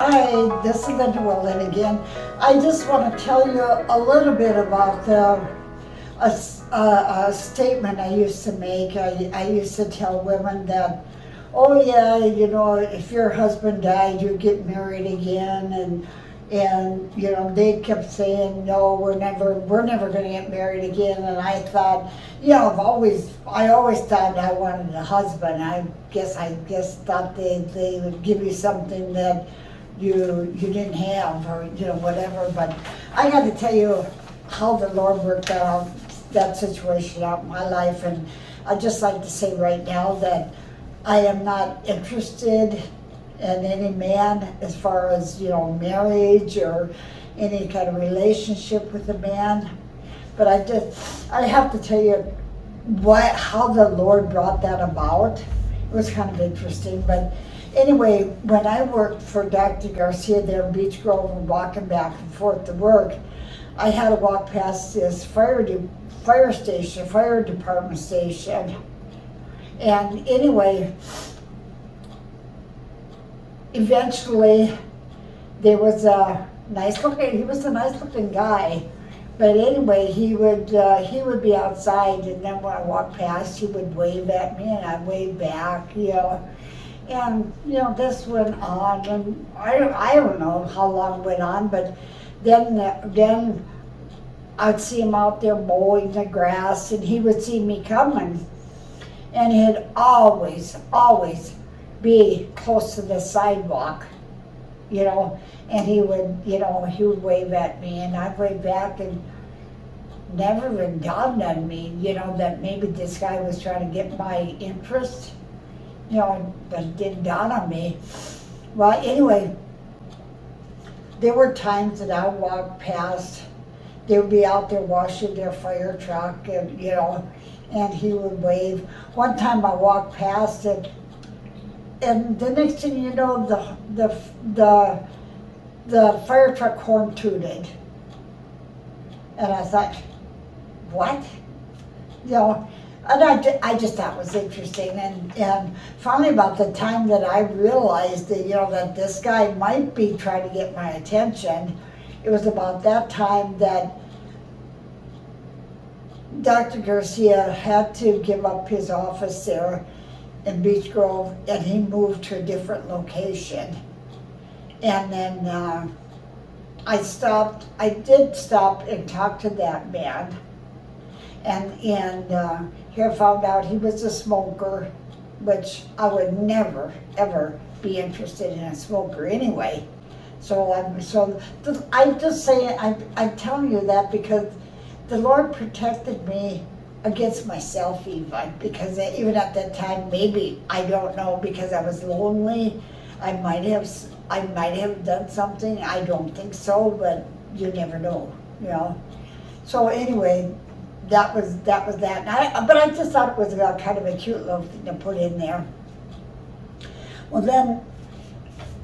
Hi, this is Weldon again. I just want to tell you a little bit about a statement I used to make. I used to tell women that, oh yeah, if your husband died, you get married again, and they kept saying, no, we're never going to get married again. And I thought, I always thought I wanted a husband. I guess thought they would give you something that you didn't have, or whatever. But I got to tell you how the Lord worked out that situation out in my life. And I'd just like to say right now that I am not interested in any man as far as marriage or any kind of relationship with a man. But I have to tell you how the Lord brought that about. It was kind of interesting. But anyway, when I worked for Dr. Garcia there in Beech Grove and walking back and forth to work, I had to walk past this fire department station. And anyway, eventually there was he was a nice looking guy. But anyway, he would be outside, and then when I walked past, he would wave at me, and I'd wave back, And this went on, and I don't know how long it went on, but then I'd see him out there mowing the grass, and he would see me coming, and he'd always be close to the sidewalk, and he would wave at me, and I'd wave back, and never even dawned on me, that maybe this guy was trying to get my interest. But it didn't dawn on me. Well, anyway, there were times that I walked past, they would be out there washing their fire truck, and and he would wave. One time I walked past it, and the next thing you know, the fire truck horn tooted. And I thought, what? And I just thought it was interesting, and finally about the time that I realized that that this guy might be trying to get my attention, it was about that time that Dr. Garcia had to give up his office there in Beech Grove, and he moved to a different location. And then I did stop and talk to that man, and here I found out he was a smoker, which I would never, ever be interested in a smoker anyway. I'm just saying, I'm telling you that because the Lord protected me against myself even, because even at that time, maybe, I don't know, because I was lonely, I might have done something. I don't think so, but you never know, So anyway, that was that. But I just thought it was kind of a cute little thing to put in there. Well, then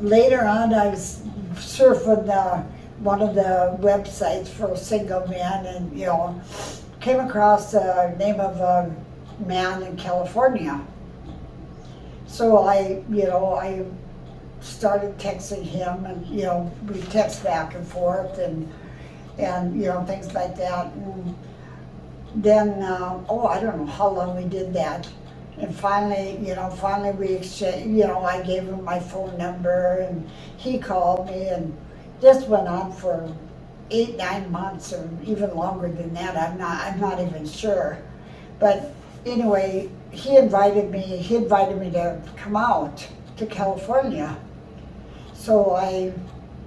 later on, I was surfing one of the websites for single men, and came across the name of a man in California. So I started texting him, and we text back and forth, and things like that. And then I don't know how long we did that, and finally we exchanged. I gave him my phone number, and he called me, and this went on for 8-9 months, or even longer than that. I'm not even sure, but anyway, he invited me to come out to California. So I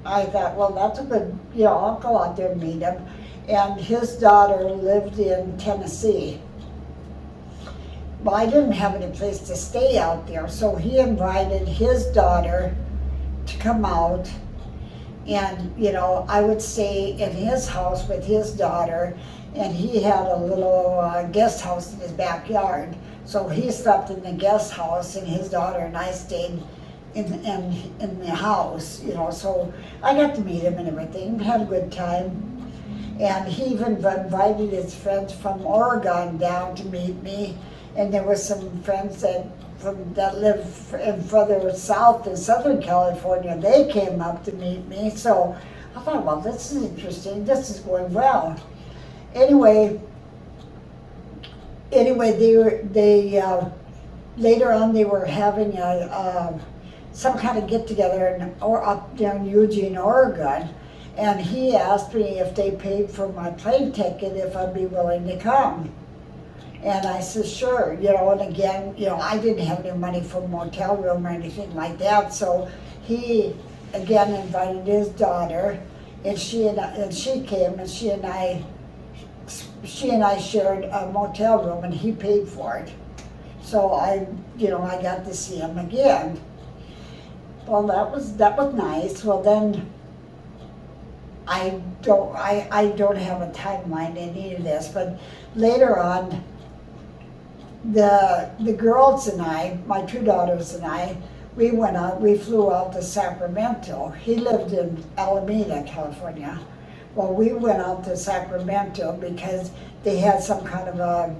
thought, well, that's a good, I'll go out there and meet him. And his daughter lived in Tennessee. Well, I didn't have any place to stay out there, so he invited his daughter to come out. And, I would stay in his house with his daughter, and he had a little guest house in his backyard. So he slept in the guest house, and his daughter and I stayed in the house, so I got to meet him and everything, had a good time. And he even invited his friends from Oregon down to meet me, and there was some friends that that live in further south in Southern California, they came up to meet me. So I thought, well, this is interesting. This is going well. Anyway, they later on they were having some kind of get together or up there in Eugene, Oregon, and he asked me if they paid for my plane ticket, if I'd be willing to come. And I said, sure, and again, I didn't have any money for a motel room or anything like that, so he, again, invited his daughter, and she came, and she and I shared a motel room, and he paid for it. So I got to see him again. Well, that was nice. Well, then I don't have a timeline in any of this, but later on, the girls and I, my two daughters and I, we flew out to Sacramento. He lived in Alameda, California. Well, we went out to Sacramento because they had some kind of a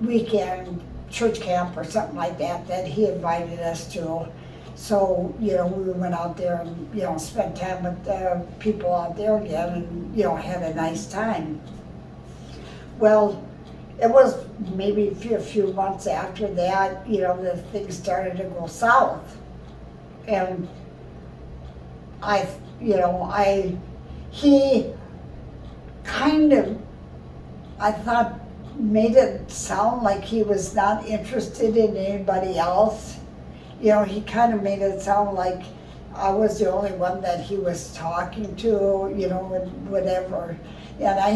weekend church camp or something like that he invited us to. So, we went out there and, spent time with the people out there again and, had a nice time. Well, it was maybe a few months after that, the things started to go south. And he kind of, I thought, made it sound like he was not interested in anybody else. He kind of made it sound like I was the only one that he was talking to, and whatever. And I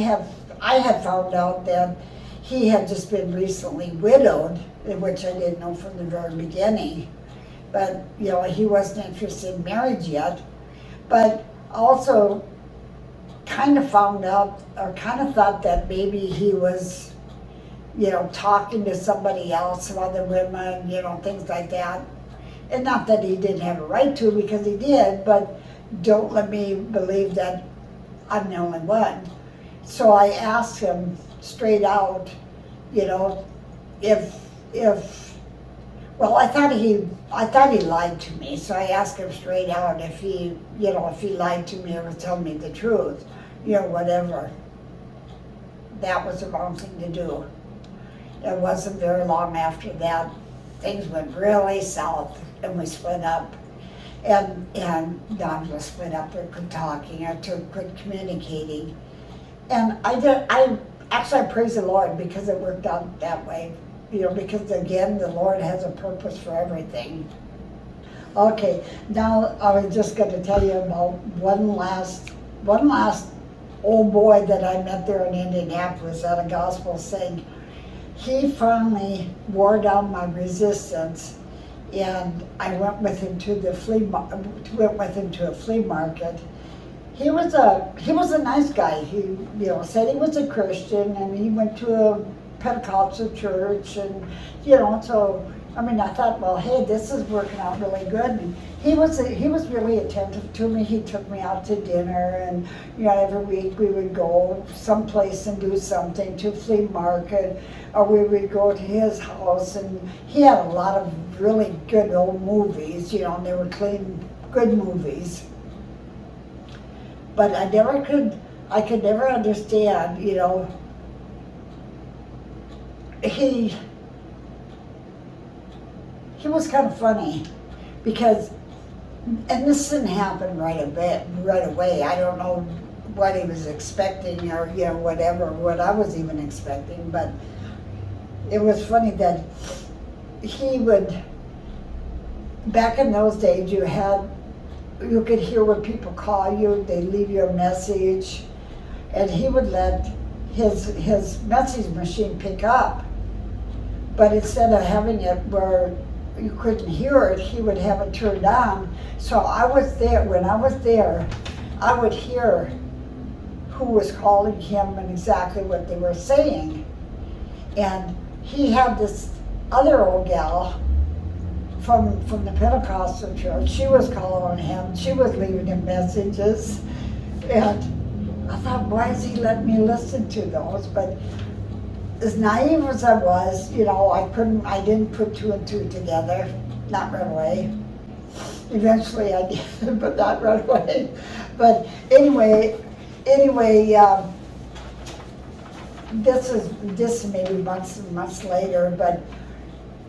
had found out that he had just been recently widowed, which I didn't know from the very beginning. But, he wasn't interested in marriage yet. But also kind of found out, or kind of thought that maybe he was, talking to somebody else, some other women, things like that. And not that he didn't have a right to, because he did, but don't let me believe that I'm the only one. So I asked him straight out, well, I thought he lied to me, so I asked him straight out if he lied to me or was telling me the truth, whatever. That was the wrong thing to do. It wasn't very long after that, things went really south, and we split up. And not just split up, or quit talking, or quit communicating. And I praise the Lord because it worked out that way. Because again, the Lord has a purpose for everything. Okay, now I was just going to tell you about one last old boy that I met there in Indianapolis at a gospel sing. He finally wore down my resistance, and I went with him to a flea market. He was a nice guy. He said he was a Christian, and he went to a Pentecostal church, and so I thought, well, hey, this is working out really good. And he was really attentive to me. He took me out to dinner, and every week we would go someplace and do something, to a flea market, or we would go to his house. And he had a lot of really good old movies, and they were clean, good movies. But I could never understand, he was kind of funny, because, and this didn't happen right away. I don't know what he was expecting, or what I was even expecting, but it was funny that he would, back in those days, you could hear when people call you, they leave you a message, and he would let his message machine pick up. But instead of having it where you couldn't hear it, he would have it turned on. So when I was there, I would hear who was calling him and exactly what they were saying. And he had this other old gal from the Pentecostal church. She was calling him. She was leaving him messages. And I thought, why is he letting me listen to those? But as naive as I was, I didn't put two and two together, not right away. Eventually I did, but not right away. But anyway, this is maybe months and months later, but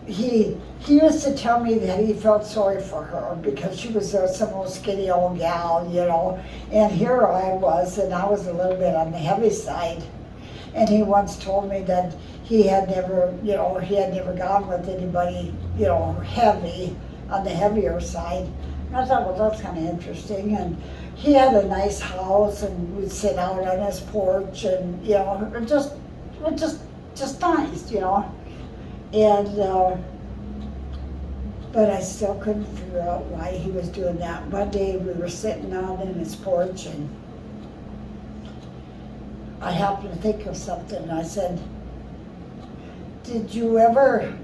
he used to tell me that he felt sorry for her because she was some old skinny old gal, and here I was, and I was a little bit on the heavy side. And he once told me that he had never gone with anybody, heavy, on the heavier side. And I thought, well, that's kind of interesting. And he had a nice house, and we'd sit out on his porch, and just nice, And but I still couldn't figure out why he was doing that. One day we were sitting out in his porch, and I happened to think of something, and I said, Did you ever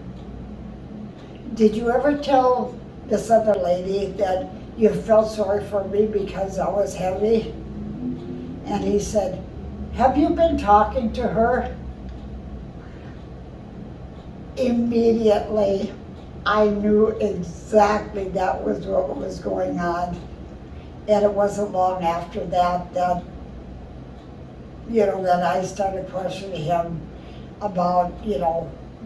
tell this other lady that you felt sorry for me because I was heavy? And he said, have you been talking to her? Immediately, I knew exactly that was what was going on. And it wasn't long after that that I started questioning him about,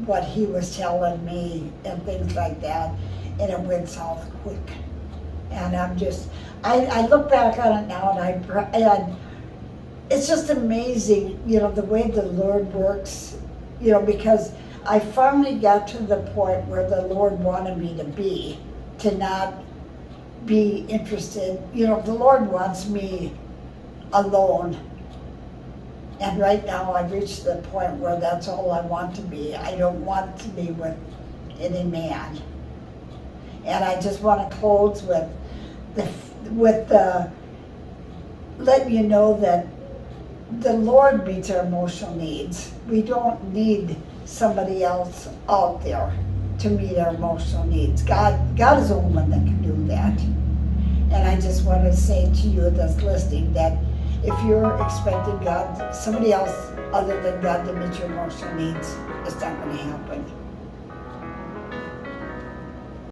what he was telling me and things like that. And it went south quick. And I look back on it now, and it's just amazing, the way the Lord works, because I finally got to the point where the Lord wanted me to be, to not be interested. The Lord wants me alone. And right now I've reached the point where that's all I want to be. I don't want to be with any man. And I just want to close with letting you know that the Lord meets our emotional needs. We don't need somebody else out there to meet our emotional needs. God is the only one that can do that. And I just want to say to you that's listening that if you're expecting somebody else other than God to meet your emotional needs, it's not going to happen.